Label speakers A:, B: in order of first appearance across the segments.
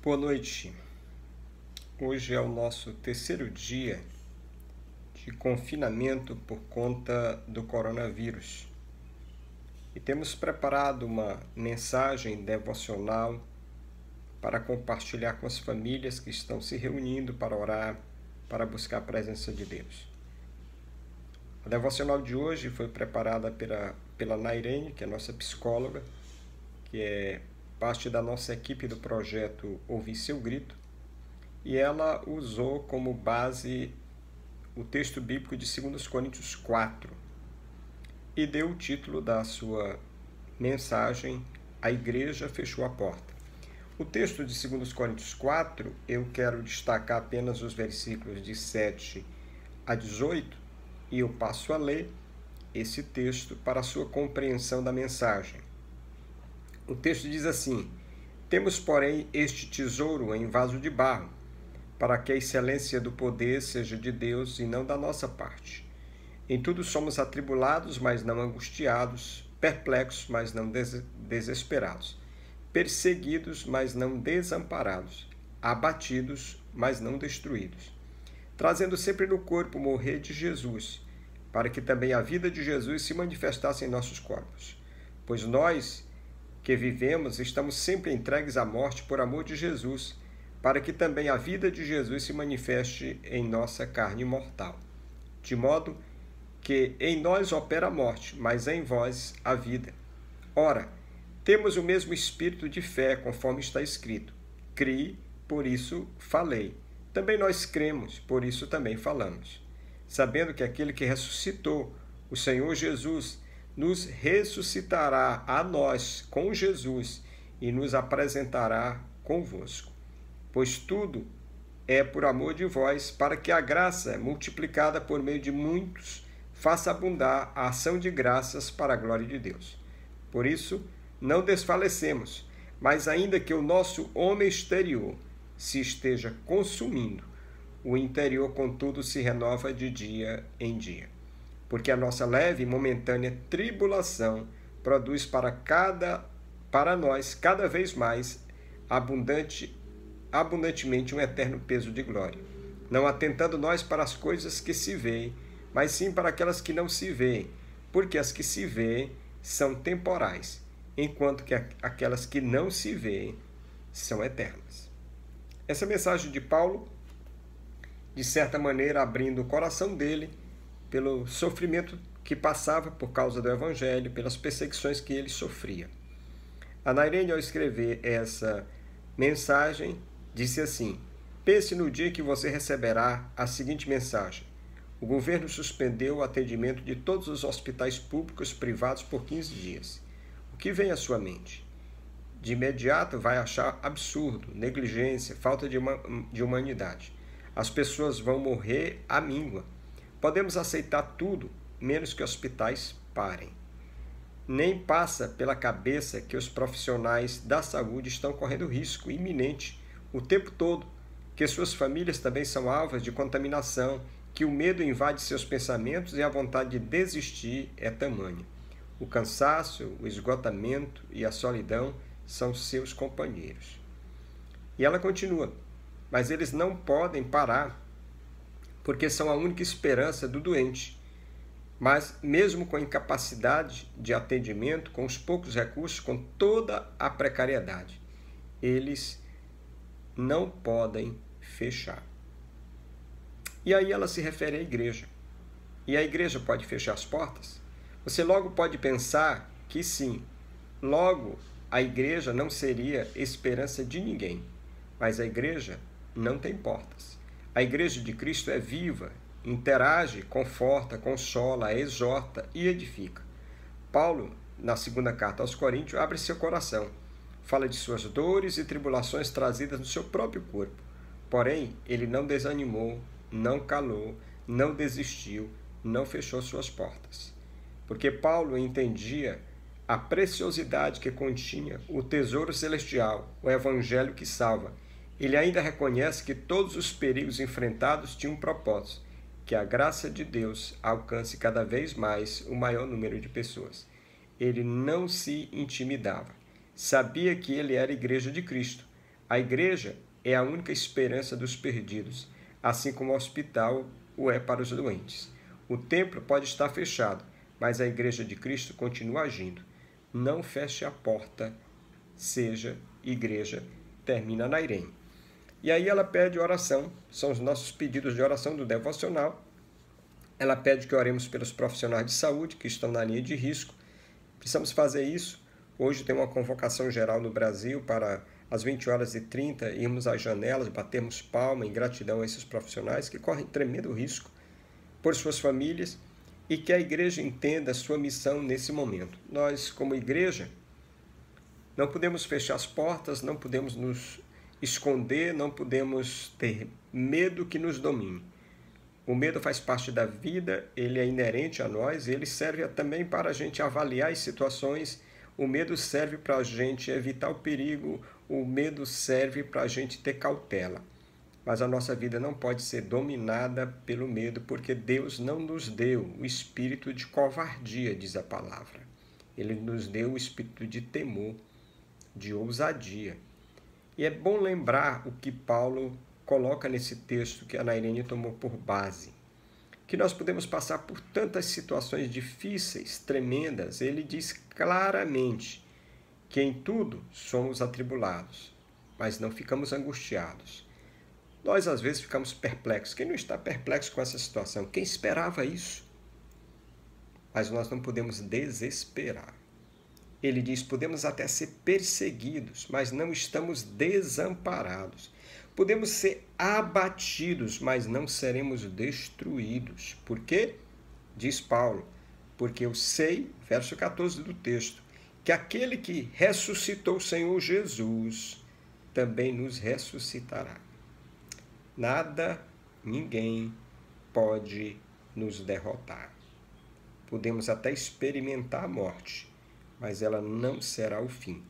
A: Boa noite. Hoje é o nosso terceiro dia de confinamento por conta do coronavírus. E temos preparado uma mensagem devocional para compartilhar com as famílias que estão se reunindo para orar, para buscar a presença de Deus. A devocional de hoje foi preparada pela Nairene, que é nossa psicóloga, que é parte da nossa equipe do projeto Ouvir Seu Grito, e ela usou como base o texto bíblico de 2 Coríntios 4 e deu o título da sua mensagem: A Igreja Fechou a Porta. O texto de 2 Coríntios 4, eu quero destacar apenas os versículos de 7 a 18, e eu passo a ler esse texto para a sua compreensão da mensagem. O texto diz assim: Temos, porém, este tesouro em vaso de barro, para que a excelência do poder seja de Deus e não da nossa parte. Em tudo somos atribulados, mas não angustiados, perplexos, mas não desesperados, perseguidos, mas não desamparados, abatidos, mas não destruídos, trazendo sempre no corpo o morrer de Jesus, para que também a vida de Jesus se manifestasse em nossos corpos. Pois nós que vivemos, estamos sempre entregues à morte por amor de Jesus, para que também a vida de Jesus se manifeste em nossa carne mortal. De modo que em nós opera a morte, mas em vós a vida. Ora, temos o mesmo espírito de fé, conforme está escrito: Criei, por isso falei. Também nós cremos, por isso também falamos. Sabendo que aquele que ressuscitou o Senhor Jesus nos ressuscitará a nós com Jesus e nos apresentará convosco. Pois tudo é por amor de vós, para que a graça, multiplicada por meio de muitos, faça abundar a ação de graças para a glória de Deus. Por isso, não desfalecemos, mas ainda que o nosso homem exterior se esteja consumindo, o interior, contudo, se renova de dia em dia. Porque a nossa leve e momentânea tribulação produz para nós cada vez mais abundantemente um eterno peso de glória, não atentando nós para as coisas que se veem, mas sim para aquelas que não se veem, porque as que se veem são temporais, enquanto que aquelas que não se veem são eternas. Essa mensagem de Paulo, de certa maneira, abrindo o coração dele pelo sofrimento que passava por causa do Evangelho, pelas perseguições que ele sofria. A Nairene, ao escrever essa mensagem, disse assim: Pense no dia que você receberá a seguinte mensagem: O governo suspendeu o atendimento de todos os hospitais públicos privados por 15 dias. O que vem à sua mente? De imediato vai achar absurdo, negligência, falta de humanidade. As pessoas vão morrer à míngua. Podemos aceitar tudo, menos que hospitais parem. Nem passa pela cabeça que os profissionais da saúde estão correndo risco iminente o tempo todo, que suas famílias também são alvas de contaminação, que o medo invade seus pensamentos e a vontade de desistir é tamanha. O cansaço, o esgotamento e a solidão são seus companheiros. E ela continua: Mas eles não podem parar, porque são a única esperança do doente. Mas, mesmo com a incapacidade de atendimento, com os poucos recursos, com toda a precariedade, eles não podem fechar. E aí ela se refere à igreja. E a igreja pode fechar as portas? Você logo pode pensar que sim. Logo, a igreja não seria esperança de ninguém. Mas a igreja não tem portas. A igreja de Cristo é viva, interage, conforta, consola, exorta e edifica. Paulo, na segunda carta aos Coríntios, abre seu coração, fala de suas dores e tribulações trazidas no seu próprio corpo. Porém, ele não desanimou, não calou, não desistiu, não fechou suas portas. Porque Paulo entendia a preciosidade que continha o tesouro celestial, o evangelho que salva. Ele ainda reconhece que todos os perigos enfrentados tinham um propósito: que a graça de Deus alcance cada vez mais o maior número de pessoas. Ele não se intimidava. Sabia que ele era a igreja de Cristo, A igreja é a única esperança dos perdidos, assim como o hospital o é para os doentes. O templo pode estar fechado, mas a igreja de Cristo continua agindo. Não feche a porta, seja igreja, termina na Irene. E aí ela pede oração, são os nossos pedidos de oração do devocional. Ela pede que oremos pelos profissionais de saúde que estão na linha de risco. Precisamos fazer isso. Hoje tem uma convocação geral no Brasil para às 20h30 irmos às janelas, batermos palma em gratidão a esses profissionais que correm tremendo risco por suas famílias e que a igreja entenda a sua missão nesse momento. Nós, como igreja, não podemos fechar as portas, não podemos nos esconder, não podemos ter medo que nos domine. O medo faz parte da vida, ele é inerente a nós, ele serve também para a gente avaliar as situações. O medo serve para a gente evitar o perigo, o medo serve para a gente ter cautela. Mas a nossa vida não pode ser dominada pelo medo, porque Deus não nos deu o espírito de covardia, diz a palavra. Ele nos deu o espírito de temor, de ousadia. E é bom lembrar o que Paulo coloca nesse texto que a Nairene tomou por base. Que nós podemos passar por tantas situações difíceis, tremendas. Ele diz claramente que em tudo somos atribulados, mas não ficamos angustiados. Nós, às vezes, ficamos perplexos. Quem não está perplexo com essa situação? Quem esperava isso? Mas nós não podemos desesperar. Ele diz, podemos até ser perseguidos, mas não estamos desamparados. Podemos ser abatidos, mas não seremos destruídos. Por quê? Diz Paulo, porque eu sei, verso 14 do texto, que aquele que ressuscitou o Senhor Jesus também nos ressuscitará. Nada, ninguém pode nos derrotar. Podemos até experimentar a morte, mas ela não será o fim.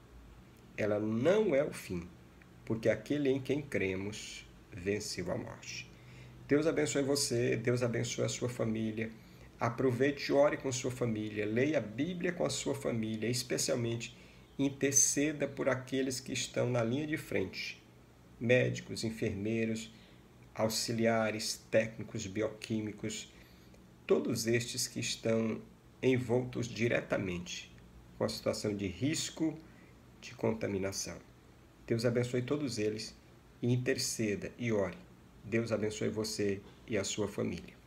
A: Ela não é o fim, porque aquele em quem cremos venceu a morte. Deus abençoe você, Deus abençoe a sua família. Aproveite e ore com sua família, leia a Bíblia com a sua família, especialmente interceda por aqueles que estão na linha de frente, médicos, enfermeiros, auxiliares, técnicos, bioquímicos, todos estes que estão envoltos diretamente com a situação de risco de contaminação. Deus abençoe todos eles e interceda e ore. Deus abençoe você e a sua família.